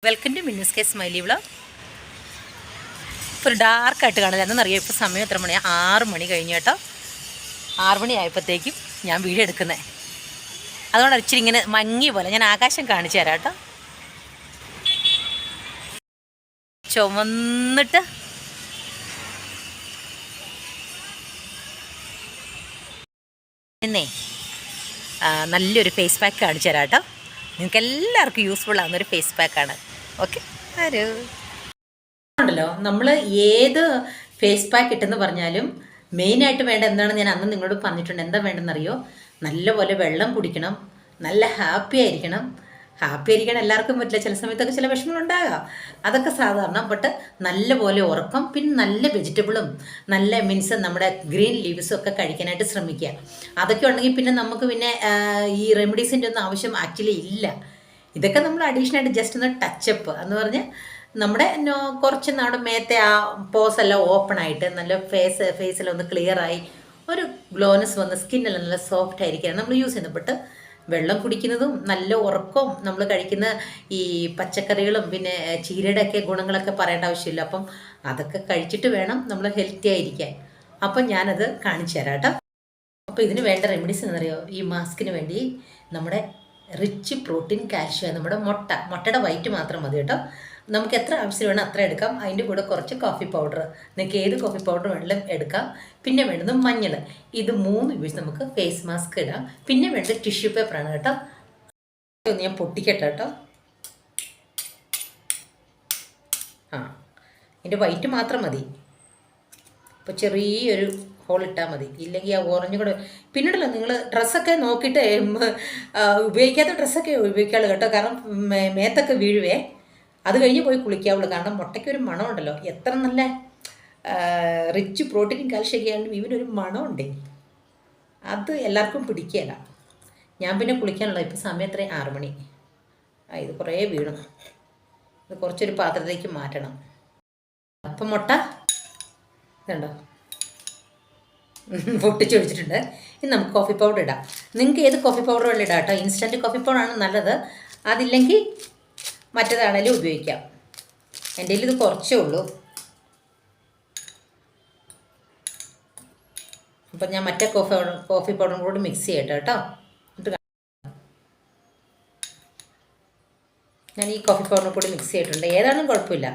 Welcome to Minnus K smiley vlog. ഇപ്പോൾ ഒരു ഡാർക്കായിട്ട് കാണില്ല. എന്നറിയാം ഇപ്പോൾ സമയം എത്ര മണിയാണ്? 6 മണി കഴിഞ്ഞു കേട്ടോ. 6 മണി ആയപ്പോഴത്തേക്കും ഞാൻ വീഡിയോ എടുക്കുന്നത്. അതുകൊണ്ട് ഇച്ചിരി ഇങ്ങനെ മങ്ങി പോലെ ഞാൻ ആകാശം കാണിച്ചു തരാം കേട്ടോ. ചുമന്നിട്ട് എന്നേ നല്ലൊരു ഫേസ് പാക്ക് കാണിച്ചു തരാം കേട്ടോ. നിങ്ങൾക്ക് എല്ലാവർക്കും യൂസ്ഫുൾ ആവുന്നൊരു ഫേസ് പാക്കാണ്. ഓക്കെ, ഉണ്ടല്ലോ നമ്മൾ ഏത് ഫേസ് പാക്ക് ഇട്ടെന്ന് പറഞ്ഞാലും മെയിനായിട്ട് വേണ്ട എന്താണെന്ന് ഞാൻ അന്ന് നിങ്ങളോട് പറഞ്ഞിട്ടുണ്ട്. എന്താ വേണ്ടെന്നറിയോ? നല്ലപോലെ വെള്ളം കുടിക്കണം, നല്ല ഹാപ്പി ആയിരിക്കണം. ഹാപ്പി ആയിരിക്കണം എല്ലാവർക്കും പറ്റില്ല, ചില സമയത്തൊക്കെ ചില വിഷമങ്ങളുണ്ടാകാം, അതൊക്കെ സാധാരണ. ബട്ട് നല്ലപോലെ ഉറക്കം, പിന്നെ നല്ല വെജിറ്റബിളും നല്ല മീൻസ് നമ്മുടെ ഗ്രീൻ ലീവ്സും ഒക്കെ കഴിക്കാനായിട്ട് ശ്രമിക്കുക. അതൊക്കെ ഉണ്ടെങ്കിൽ പിന്നെ നമുക്ക് പിന്നെ ഈ റെമഡീസിൻ്റെ ഒന്നും ആവശ്യം ആക്ച്വലി ഇല്ല. ഇതൊക്കെ നമ്മൾ അഡീഷണലായിട്ട് ജസ്റ്റ് ഒന്ന് ടച്ചപ്പ് എന്ന് പറഞ്ഞ് നമ്മുടെ കുറച്ച് നമ്മുടെ മേത്തെ ആ പോസ് എല്ലാം ഓപ്പൺ ആയിട്ട് നല്ല ഫേസിലൊന്ന് ക്ലിയറായി ഒരു ഗ്ലോനെസ് വന്ന് സ്കിന്നെല്ലാം നല്ല സോഫ്റ്റ് ആയിരിക്കുകയാണ് നമ്മൾ യൂസ് ചെയ്യുന്നത്. ബട്ട് വെള്ളം കുടിക്കുന്നതും നല്ല ഉറക്കവും നമ്മൾ കഴിക്കുന്ന ഈ പച്ചക്കറികളും പിന്നെ ചീരയുടെ ഒക്കെ ഗുണങ്ങളൊക്കെ പറയേണ്ട ആവശ്യമില്ല. അപ്പം അതൊക്കെ കഴിച്ചിട്ട് വേണം നമ്മൾ ഹെൽത്തി ആയിരിക്കാൻ. അപ്പം ഞാനത് കാണിച്ചു തരാം കേട്ടോ. അപ്പോൾ ഇതിന് വേണ്ട റെമഡീസ് എന്നറിയോ? ഈ മാസ്കിന് വേണ്ടി നമ്മുടെ റിച്ച് പ്രോട്ടീൻ കാൽഷ്യം, നമ്മുടെ മുട്ടയുടെ വൈറ്റ് മാത്രം മതി കേട്ടോ. നമുക്ക് എത്ര ആവശ്യം വേണം അത്ര എടുക്കാം. അതിൻ്റെ കൂടെ കുറച്ച് കോഫി പൗഡർ, നിങ്ങൾക്ക് ഏത് കോഫി പൗഡർ വേണമെങ്കിലും എടുക്കാം. പിന്നെ വേണ്ടത് മഞ്ഞൾ. ഇത് 3 ഉപയോഗിച്ച് നമുക്ക് ഫേസ് മാസ്ക് ഇടാം. പിന്നെ വേണ്ടത് ടിഷ്യൂ പേപ്പറാണ് കേട്ടോ. ഒന്ന് ഞാൻ പൊട്ടിക്കട്ടെ കേട്ടോ. ഇതിൻ്റെ വൈറ്റ് മാത്രം മതി. അപ്പോൾ ചെറിയൊരു ഹോൾ ഇട്ടാൽ മതി, ഇല്ലെങ്കിൽ ആ ഓറഞ്ച് കൂടെ. പിന്നീടല്ലോ നിങ്ങൾ ഡ്രസ്സൊക്കെ നോക്കിയിട്ട് ഉപയോഗിക്കാത്ത ഡ്രസ്സൊക്കെ ഉപയോഗിക്കാവുള്ളൂ കേട്ടോ. കാരണം മേത്തൊക്കെ വീഴുവേ. അത് കഴിഞ്ഞ് പോയി കുളിക്കാവുള്ളൂ. കാരണം മുട്ടയ്ക്കൊരു മണമുണ്ടല്ലോ, എത്ര നല്ല റിച്ച് പ്രോട്ടീൻ കാൽഷ്യമൊക്കെ ആണെങ്കിൽ ഇവനൊരു മണമുണ്ടേ, അത് എല്ലാവർക്കും പിടിക്കുകയില്ല. ഞാൻ പിന്നെ കുളിക്കാനുള്ള ഇപ്പോൾ സമയം എത്രയും 6 മണി. ഇത് കുറേ വീണു, ഇത് കുറച്ചൊരു പാത്രത്തിലേക്ക് മാറ്റണം. അപ്പം മുട്ട ഇതുണ്ടോ പൊട്ടിച്ചൊഴിച്ചിട്ടുണ്ട്. ഇനി നമുക്ക് കോഫി പൗഡർ ഇടാം. നിങ്ങൾക്ക് ഏത് കോഫി പൗഡർ വേണം ഇടാം കേട്ടോ. ഇൻസ്റ്റൻറ്റ് കോഫി പൗഡറാണ് നല്ലത്. അതില്ലെങ്കിൽ മറ്റേതാണേലും ഉപയോഗിക്കാം. എൻ്റെ കയ്യിൽ ഇത് കുറച്ചേ ഉള്ളൂ. അപ്പം ഞാൻ മറ്റേ കോഫി പൗഡറും കൂടി മിക്സ് ചെയ്യട്ടെ കേട്ടോ. എന്നിട്ട് ഞാൻ ഈ കോഫി പൗഡറും കൂടി മിക്സ് ചെയ്തിട്ടുണ്ട്. ഏതാണെങ്കിലും കുഴപ്പമില്ല.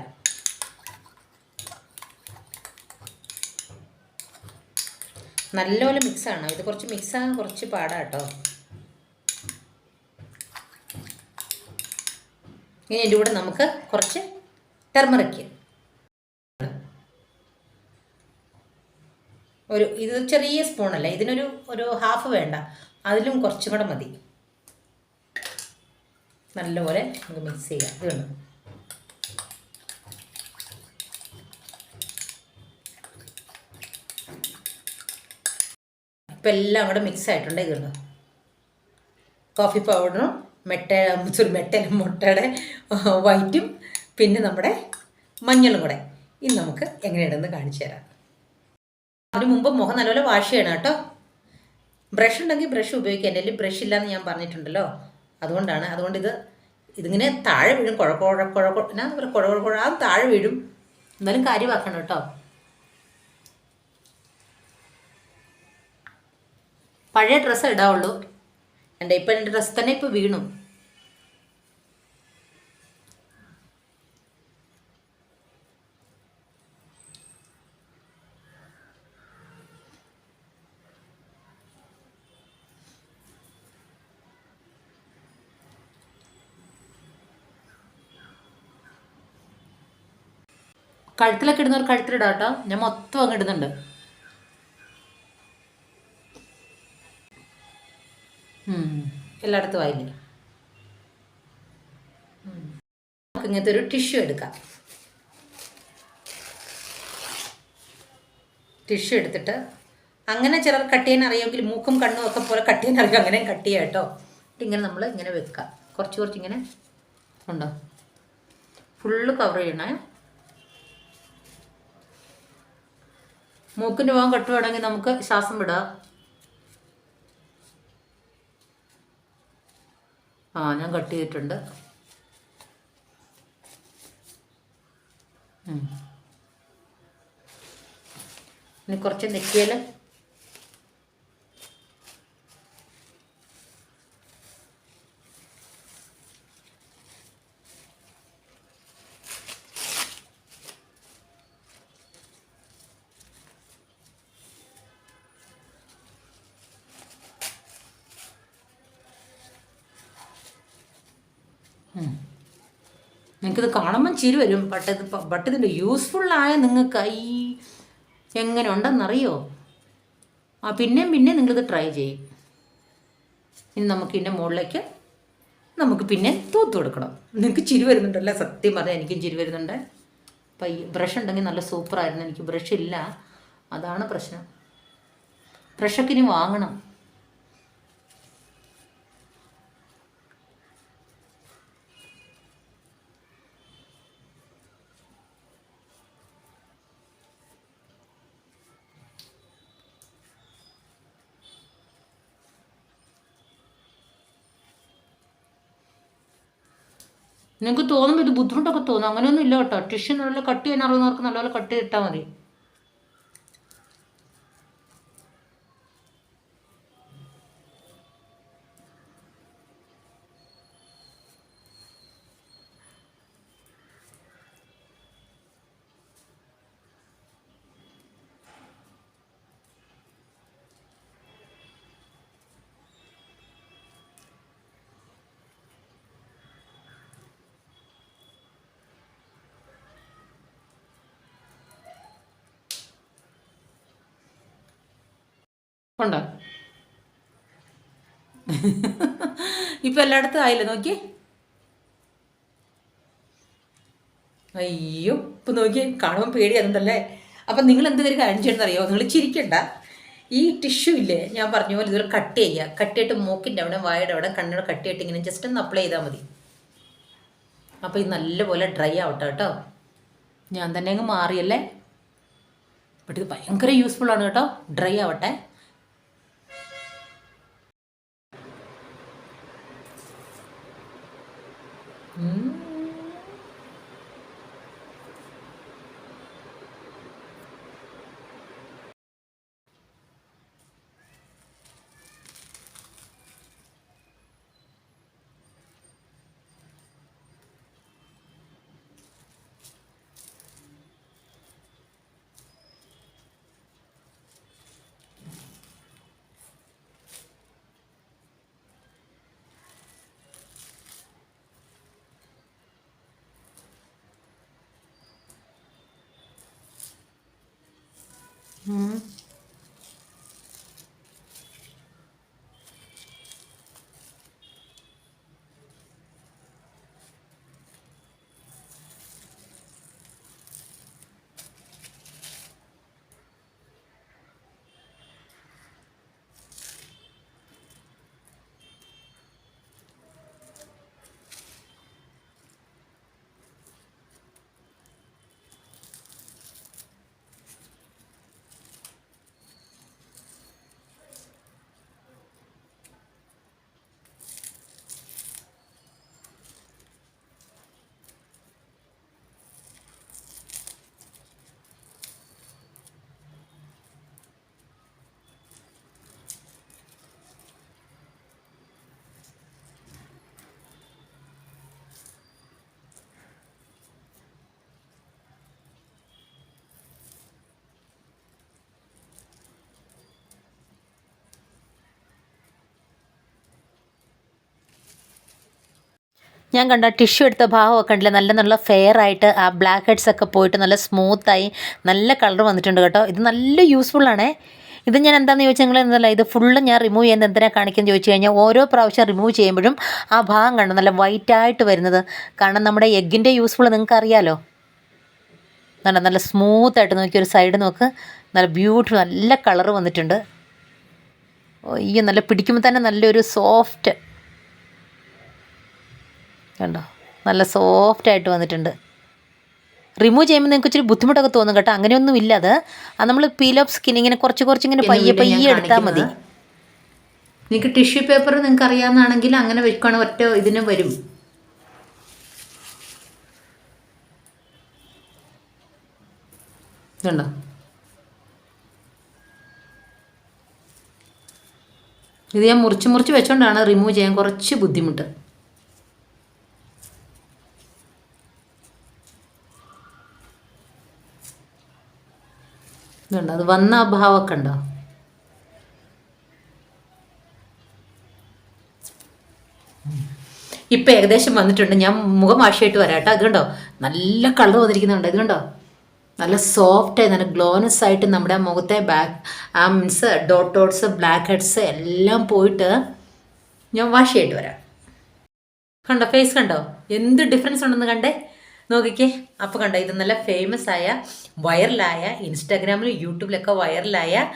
നല്ലപോലെ മിക്സാണ്. ഇത് കുറച്ച് മിക്സാകാൻ കുറച്ച് പാടാട്ടോ. ഇനി എൻ്റെ കൂടെ നമുക്ക് കുറച്ച് ടെർമറിക്ക്, ഇത് ചെറിയ സ്പൂണല്ല, ഇതിനൊരു ഹാഫ് വേണ്ട, അതിലും കുറച്ചും കൂടെ മതി. നല്ലപോലെ നമുക്ക് മിക്സ് ചെയ്യാം. ഇത് വേണം. ഇപ്പം എല്ലാം കൂടെ മിക്സ് ആയിട്ടുണ്ട്. ഇത് കണ്ടോ, കോഫി പൗഡറും മുട്ടയുടെ വൈറ്റും പിന്നെ നമ്മുടെ മഞ്ഞളും കൂടെ. ഇനി നമുക്ക് എങ്ങനെയാണെന്ന് കാണിച്ചു തരാം. അതിന് മുമ്പ് മുഖം നല്ലപോലെ വാഷ് ചെയ്യണം കേട്ടോ. ബ്രഷ് ഉണ്ടെങ്കിൽ ബ്രഷ് ഉപയോഗിക്കാം. എൻ്റെ കയ്യിൽ ബ്രഷ് ഇല്ലയെന്ന് ഞാൻ പറഞ്ഞിട്ടുണ്ടല്ലോ, അതുകൊണ്ട് ഇതിങ്ങനെ താഴെ വീഴും. കുഴ താഴെ വീഴും. എന്നാലും കാര്യമാക്കണം കേട്ടോ. പഴയ ഡ്രസ്സ് ഇടാവുള്ളൂ. ഇപ്പം എൻ്റെ ഡ്രസ്സ് തന്നെ ഇപ്പോൾ വീണു. കഴുത്തിലൊക്കെ ഇടുന്നവർ കഴുത്തിലിടാം കേട്ടോ. ഞാൻ മൊത്തം അങ്ങ് ഇടുന്നുണ്ട്. എല്ലായിടത്തും ആയില്ലേ. നമുക്ക് ഇങ്ങനത്തെ ഒരു ടിഷ്യൂ എടുക്കാം. ടിഷ്യൂ എടുത്തിട്ട് അങ്ങനെ ചിലർ കട്ട് ചെയ്യാൻ അറിയാമെങ്കിൽ മൂക്കും കണ്ണും ഒക്കെ പോലെ കട്ട് ചെയ്യാൻ അറിയാം, അങ്ങനെ കട്ട് ചെയ്യാം കേട്ടോ. ഇങ്ങനെ നമ്മൾ ഇങ്ങനെ വെക്കാം. കുറച്ച് ഇങ്ങനെ ഉണ്ടോ, ഫുള്ള് കവർ ചെയ്യണേ. മൂക്കിൻ്റെ ഭാഗം കട്ടുവാണെങ്കിൽ നമുക്ക് ശ്വാസം വിടാം. ഞാൻ കട്ട് ചെയ്തിട്ടുണ്ട്. ഇനി കുറച്ച് നെറ്റിയാൽ നിങ്ങൾക്കിത് കാണുമ്പം ചിരി വരും. ബട്ട് ഇതിൻ്റെ യൂസ്ഫുള്ളായ നിങ്ങൾക്ക് ഈ എങ്ങനെ ഉണ്ടെന്നറിയോ? പിന്നെയും പിന്നെ നിങ്ങളിത് ട്രൈ ചെയ്യും. ഇനി നമുക്ക് ഇതിൻ്റെ മുകളിലേക്ക് നമുക്ക് പിന്നെ തൂത്ത് കൊടുക്കണം. നിങ്ങൾക്ക് ചിരി വരുന്നുണ്ടല്ലേ? സത്യം പറഞ്ഞാൽ എനിക്കും ചിരി വരുന്നുണ്ട്. അപ്പം ഈ ബ്രഷ് ഉണ്ടെങ്കിൽ നല്ല സൂപ്പറായിരുന്നു. എനിക്ക് ബ്രഷ് ഇല്ല, അതാണ് പ്രശ്നം. ബ്രഷൊക്കെ ഇനി വാങ്ങണം. നിങ്ങൾക്ക് തോന്നുമ്പോൾ ഇത് ബുദ്ധിമുട്ടൊക്കെ തോന്നും, അങ്ങനെയൊന്നും ഇല്ല കേട്ടോ. ടിഷ്യൂ നല്ല കട്ട് ചെയ്യാൻ അറിയുന്നവർക്ക് നല്ലപോലെ കട്ട് ചെയ്തിട്ടാൽ മതി. ഉണ്ടോ? ഇപ്പം എല്ലായിടത്തും ആയില്ലേ? നോക്കിയേ. അയ്യോ, ഇപ്പം നോക്കിയേ, കാണുമ്പോൾ പേടിയാകുന്നുണ്ടല്ലേ? അപ്പം നിങ്ങൾ എന്ത് കാര്യം ചെയ്യണമെന്നറിയോ? നിങ്ങൾ ചിരിക്കണ്ട. ഈ ടിഷ്യൂ ഇല്ലേ, ഞാൻ പറഞ്ഞ പോലെ ഇതുപോലെ കട്ട് ചെയ്യുക. കട്ട് ചെയ്തിട്ട് മൂക്കിൻ്റെ അവിടെ, വായുടെ അവിടെ, കണ്ണിയുടെ കട്ട് ചെയ്തിട്ട് ഇങ്ങനെ ജസ്റ്റ് ഒന്ന് അപ്ലൈ ചെയ്താൽ മതി. അപ്പോൾ ഇത് നല്ലപോലെ ഡ്രൈ ആവട്ടെ കേട്ടോ. ഞാൻ തന്നെ അങ്ങ് മാറിയല്ലേ. ബട്ട് ഇത് ഭയങ്കര യൂസ്ഫുള്ളാണ് കേട്ടോ. ഡ്രൈ ആവട്ടെ. ഞാൻ കണ്ട ടിഷ്യൂ എടുത്ത ഭാഗമൊക്കെ ഉണ്ടല്ലേ, നല്ല നല്ല ഫെയർ ആയിട്ട് ആ ബ്ലാക്ക് ഹെഡ്സ് ഒക്കെ പോയിട്ട് നല്ല സ്മൂത്തായി നല്ല കളർ വന്നിട്ടുണ്ട് കേട്ടോ. ഇത് നല്ല യൂസ്ഫുള്ളാണേ. ഇത് ഞാൻ എന്താണെന്ന് ചോദിച്ചാൽ നിങ്ങൾ എന്തല്ല, ഇത് ഫുള്ള് ഞാൻ റിമൂവ് ചെയ്യുന്നത് എന്തിനാണ് കാണിക്കുന്നത് ചോദിച്ചു കഴിഞ്ഞാൽ, ഓരോ പ്രാവശ്യം റിമൂവ് ചെയ്യുമ്പോഴും ആ ഭാഗം കണ്ടു നല്ല വൈറ്റായിട്ട് വരുന്നത്. കാരണം നമ്മുടെ എഗ്ഗിൻ്റെ യൂസ്ഫുൾ നിങ്ങൾക്ക് അറിയാലോ. നല്ല സ്മൂത്തായിട്ട് നോക്കി, ഒരു സൈഡ് നോക്ക്, നല്ല ബ്യൂട്ടിഫുൾ നല്ല കളർ വന്നിട്ടുണ്ട്. അയ്യോ, നല്ല പിടിക്കുമ്പോൾ തന്നെ നല്ലൊരു സോഫ്റ്റ് കണ്ടോ, നല്ല സോഫ്റ്റായിട്ട് വന്നിട്ടുണ്ട്. റിമൂവ് ചെയ്യുമ്പോൾ നിങ്ങൾക്ക് ഇച്ചിരി ബുദ്ധിമുട്ടൊക്കെ തോന്നും കേട്ടോ. അങ്ങനെയൊന്നും ഇല്ല. അത് നമ്മൾ പീൽ ഓഫ് സ്കിൻ ഇങ്ങനെ കുറച്ചിങ്ങനെ പയ്യെ എടുത്താൽ മതി. നിങ്ങൾക്ക് ടിഷ്യൂ പേപ്പർ നിങ്ങൾക്ക് അറിയാവുന്നതാണെങ്കിൽ അങ്ങനെ വെക്കണം, ഒറ്റ ഇതിന് വരും. ഇതുണ്ടോ? ഇത് ഞാൻ മുറിച്ച് മുറിച്ച് വെച്ചോണ്ടാണ് റിമൂവ് ചെയ്യാൻ കുറച്ച് ബുദ്ധിമുട്ട്. ഇതുണ്ടോ? അത് വന്ന ഭാവമൊക്കെ ഉണ്ടോ? ഇപ്പം ഏകദേശം വന്നിട്ടുണ്ട്. ഞാൻ മുഖം വാഷായിട്ട് വരാം കേട്ടോ. അതുകൊണ്ടോ നല്ല കളർ വന്നിരിക്കുന്നുണ്ട്. ഇതുകൊണ്ടോ നല്ല സോഫ്റ്റായി നല്ല ഗ്ലോനസ് ആയിട്ട് നമ്മുടെ മുഖത്തെ മീൻസ് ഡോട്ട്സ് ബ്ലാക്ക് ഹെഡ്സ് എല്ലാം പോയിട്ട് ഞാൻ വാഷ് ചെയ്തിട്ട് വരാം. കണ്ടോ ഫേസ് കണ്ടോ എന്ത് ഡിഫറൻസ് ഉണ്ടെന്ന് കണ്ടേ നോക്കിക്കേ. അപ്പോൾ കണ്ടോ ഇത് നല്ല ഫേമസ് ആയ വൈറലായ ഇൻസ്റ്റാഗ്രാമിലും യൂട്യൂബിലൊക്കെ വൈറലായ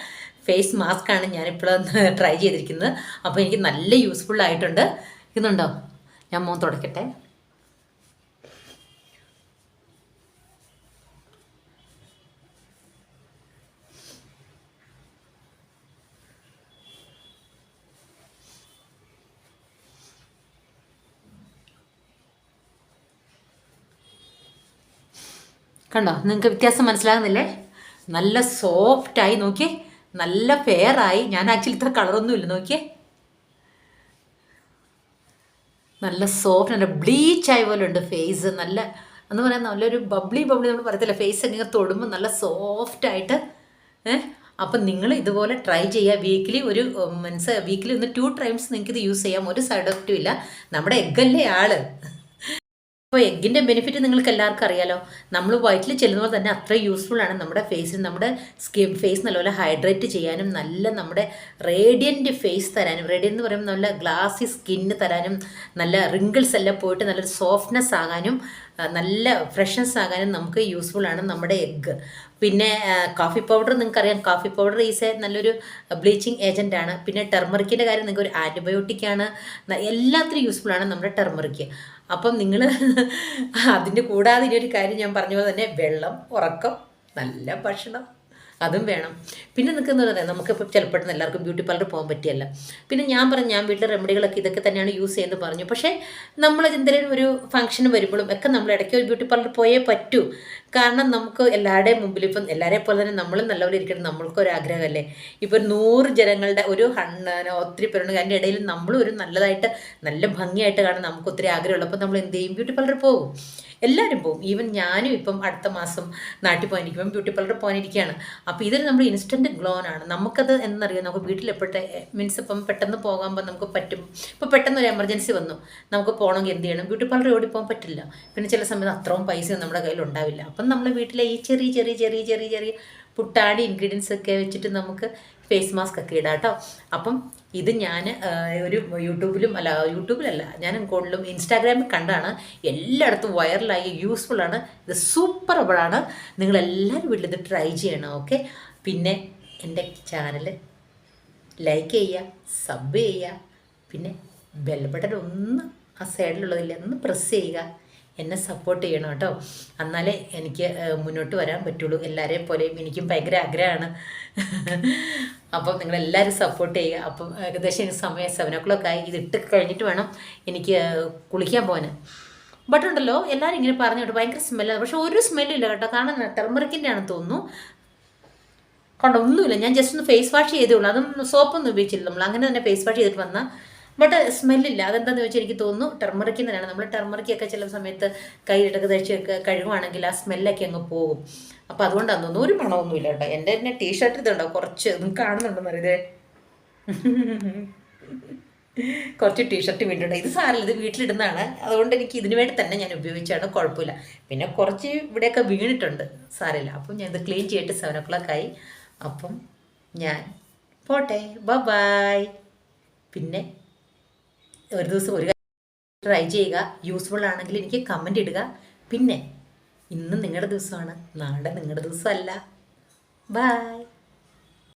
ഫേസ് മാസ്ക് ആണ് ഞാനിപ്പോഴൊന്ന് ട്രൈ ചെയ്തിരിക്കുന്നത്. അപ്പോൾ എനിക്ക് നല്ല യൂസ്ഫുൾ ആയിട്ടുണ്ട്. ഇന്നുണ്ടോ ഞാൻ മുഖം തുടക്കട്ടെ. കണ്ടോ നിങ്ങൾക്ക് വ്യത്യാസം മനസ്സിലാകുന്നില്ലേ? നല്ല സോഫ്റ്റായി നോക്കിയേ, നല്ല ഫെയറായി. ഞാൻ ആക്ച്വലി ഇത്ര കളറൊന്നുമില്ല നോക്കിയേ. നല്ല സോഫ്റ്റ് നല്ല ബ്ലീച്ചായ പോലെ ഉണ്ട് ഫേസ്. നല്ല എന്ന് പറയാൻ നല്ലൊരു ബബ്ലി നമ്മൾ പറയത്തില്ല, ഫേസ് ഇങ്ങനെ തൊടുമ്പോൾ നല്ല സോഫ്റ്റായിട്ട്. അപ്പം നിങ്ങൾ ഇതുപോലെ ട്രൈ ചെയ്യുക. വീക്കിലി വീക്കിലി ഒന്ന് 2 ടൈംസ് നിങ്ങൾക്ക് ഇത് യൂസ് ചെയ്യാം. ഒരു സൈഡ് എഫക്റ്റും ഇല്ല. നമ്മുടെ എഗ്ഗല്ലേ ആള്. അപ്പോൾ എഗ്ഗിൻ്റെ ബെനിഫിറ്റ് നിങ്ങൾക്ക് എല്ലാവർക്കും അറിയാലോ. നമ്മൾ വയറ്റിൽ ചെല്ലുമ്പോൾ തന്നെ അത്ര യൂസ്ഫുൾ ആണ് നമ്മുടെ ഫേസിന്. നമ്മുടെ ഫേസ് നല്ലപോലെ ഹൈഡ്രേറ്റ് ചെയ്യാനും നല്ല നമ്മുടെ റേഡിയൻറ്റ് ഫേസ് തരാനും, റേഡിയൻ എന്ന് പറയുമ്പോൾ നല്ല ഗ്ലാസി സ്കിന്ന് തരാനും, നല്ല റിങ്കിൾസ് എല്ലാം പോയിട്ട് നല്ലൊരു സോഫ്റ്റ്നെസ് ആകാനും നല്ല ഫ്രഷ്നെസ് ആകാനും നമുക്ക് യൂസ്ഫുൾ ആണ് നമ്മുടെ എഗ്ഗ്. പിന്നെ കോഫി പൗഡർ നിങ്ങൾക്കറിയാം, കോഫി പൗഡർ നല്ലൊരു ബ്ലീച്ചിങ് ഏജൻ്റ് ആണ്. പിന്നെ ടെർമറിക്കിൻ്റെ കാര്യം നിങ്ങൾക്ക് ഒരു ആൻറ്റിബയോട്ടിക്കാണ്. എല്ലാത്തിനും യൂസ്ഫുൾ ആണ് നമ്മുടെ ടെർമറിക്ക്. അപ്പം നിങ്ങൾ അതിൻ്റെ കൂടാതെ ഇനിയൊരു കാര്യം ഞാൻ പറഞ്ഞ പോലെ തന്നെ വെള്ളം, ഉറക്കം, നല്ല ഭക്ഷണം അതും വേണം. പിന്നെ നിൽക്കുന്നത് പറയാം നമുക്കിപ്പോൾ ചിലപ്പോൾ എല്ലാവർക്കും ബ്യൂട്ടി പാർലർ പോകാൻ പറ്റിയല്ല. പിന്നെ ഞാൻ വീട്ടിലെ റെമഡികളൊക്കെ ഇതൊക്കെ തന്നെയാണ് യൂസ് ചെയ്യുന്നത് പറഞ്ഞു. പക്ഷേ നമ്മൾ എന്തെങ്കിലും ഒരു ഫംഗ്ഷന് വരുമ്പോഴും ഒക്കെ നമ്മൾ ഇടയ്ക്ക് ഒരു ബ്യൂട്ടി പാർലർ പോയേ പറ്റൂ. കാരണം നമുക്ക് എല്ലാവരുടെയും മുമ്പിൽ ഇപ്പം എല്ലാവരെ പോലെ തന്നെ നമ്മളും നല്ലപോലെ ഇരിക്കണം, നമ്മൾക്കൊരു ആഗ്രഹമല്ലേ. ഇപ്പോൾ 100 ജനങ്ങളുടെ ഒത്തിരി പേരുണ്ട്, അതിൻ്റെ ഇടയിൽ നമ്മളും ഒരു നല്ലതായിട്ട് നല്ല ഭംഗിയായിട്ട് കാണാൻ നമുക്ക് ഒത്തിരി ആഗ്രഹമുള്ളപ്പോൾ നമ്മൾ എന്ത് ചെയ്യും, ബ്യൂട്ടി പാർലർ പോകും. എല്ലാവരും പോകും. ഈവൻ ഞാനും ഇപ്പം അടുത്ത മാസം നാട്ടിൽ പോകാനിരിക്കുമ്പം ബ്യൂട്ടി പാർലർ പോകാനിരിക്കുകയാണ്. അപ്പോൾ ഇതിൽ നമ്മൾ ഇൻസ്റ്റൻറ്റ് ഗ്ലോനാണ്. നമുക്കത് എന്നറിയാം, നമുക്ക് വീട്ടിലെപ്പോഴത്തെ മീൻസ് ഇപ്പം പെട്ടെന്ന് പോകാമ്പോൾ നമുക്ക് പറ്റും. ഇപ്പോൾ പെട്ടെന്ന് ഒരു എമർജൻസി വന്നു, നമുക്ക് പോകണമെങ്കിൽ എന്ത് ചെയ്യണം, ബ്യൂട്ടി പാർലർ ഓടി പോകാൻ പറ്റില്ല. പിന്നെ ചില സമയത്ത് അത്രയും പൈസ നമ്മുടെ കയ്യിൽ ഉണ്ടാവില്ല. അപ്പം നമ്മൾ വീട്ടിലെ ഈ ചെറിയ പുട്ടാടി ഇൻഗ്രീഡിയൻസ് ഒക്കെ വെച്ചിട്ട് നമുക്ക് ഫേസ് മാസ്ക് ഒക്കെ ഇടാം കേട്ടോ. അപ്പം ഇത് ഞാൻ ഒരു യൂട്യൂബിലല്ല ഞാൻ കൂടുതലും ഇൻസ്റ്റാഗ്രാമിൽ കണ്ടാണ്. എല്ലായിടത്തും വൈറലായി, യൂസ്ഫുള്ളാണ്. ഇത് സൂപ്പറബിളാണ്. നിങ്ങളെല്ലാവരും വീട്ടിൽ ഇത് ട്രൈ ചെയ്യണം. ഓക്കെ. പിന്നെ എൻ്റെ ചാനൽ ലൈക്ക് ചെയ്യുക, സബ് ചെയ്യുക, പിന്നെ ബെൽ ബട്ടൺ ഒന്ന് ആ സൈഡിലുള്ളതില്ല ഒന്ന് പ്രസ് ചെയ്യുക. എന്നെ സപ്പോർട്ട് ചെയ്യണം കേട്ടോ. എന്നാലേ എനിക്ക് മുന്നോട്ട് വരാൻ പറ്റുള്ളൂ. എല്ലാവരെയും പോലെയും എനിക്കും ഭയങ്കര ആഗ്രഹമാണ്. അപ്പം നിങ്ങളെല്ലാവരും സപ്പോർട്ട് ചെയ്യുക. അപ്പം ഏകദേശം എനിക്ക് സമയം 7 o'clock ആയി. ഇതിട്ട് കഴിഞ്ഞിട്ട് വേണം എനിക്ക് കുളിക്കാൻ പോകാൻ. ബട്ട് ഉണ്ടല്ലോ എല്ലാവരും ഇങ്ങനെ പറഞ്ഞു കേട്ടോ ഭയങ്കര സ്മെല്ലാണ്. പക്ഷെ ഒരു സ്മെല്ലില്ല കേട്ടോ. കാരണം ടെർമറിക്കിൻ്റെ ആണെന്ന് തോന്നുന്നു. കണ്ടോ ഒന്നുമില്ല. ഞാൻ ജസ്റ്റ് ഒന്ന് ഫേസ് വാഷ് ചെയ്തേ അതും സോപ്പൊന്നും ഉപയോഗിച്ചില്ല നമ്മൾ. അങ്ങനെ തന്നെ ഫേസ് വാഷ് ചെയ്തിട്ട് വന്നാൽ ബട്ട് സ്മെല്ലില്ല. അതെന്താണെന്ന് വെച്ചാൽ എനിക്ക് തോന്നുന്നു ടെർമറിക്കിൽ തന്നെയാണ്. നമ്മൾ ടെർമറിക്കൊക്കെ ചില സമയത്ത് കയ്യിലൊക്കെ തേച്ച് കഴുകുവാണെങ്കിൽ ആ സ്മെല്ലൊക്കെ അങ്ങ് പോകും. അപ്പോൾ അതുകൊണ്ടാണ് തോന്നുന്നു. ഒരു മണമൊന്നുമില്ല കേട്ടോ. എൻ്റെ തന്നെ ടീഷർട്ട് ഇതുണ്ടോ കുറച്ച് നിങ്ങൾക്ക് കാണുന്നുണ്ടെന്ന് അറിയതേ കുറച്ച് ടീഷർട്ട് വീണ്ടുണ്ട്. ഇത് സാറില്ല, ഇത് വീട്ടിലിടുന്നതാണ്. അതുകൊണ്ട് എനിക്ക് ഇതിനു വേണ്ടി തന്നെ ഞാൻ ഉപയോഗിച്ചാണ്, കുഴപ്പമില്ല. പിന്നെ കുറച്ച് ഇവിടെയൊക്കെ വീണിട്ടുണ്ട്, സാറില്ല. അപ്പം ഞാൻ ഇത് ക്ലീൻ ചെയ്തിട്ട് 7 o'clock ആയി. അപ്പം ഞാൻ പോട്ടെ, ബൈ. പിന്നെ ഒരു ദിവസം ഒരു ട്രൈ ചെയ്യുക. യൂസ്ഫുൾ ആണെങ്കിൽ എനിക്ക് കമൻ്റ് ഇടുക. പിന്നെ ഇന്ന് നിങ്ങളുടെ ദിവസമാണ്, നാളെ നിങ്ങളുടെ ദിവസമല്ല. ബൈ.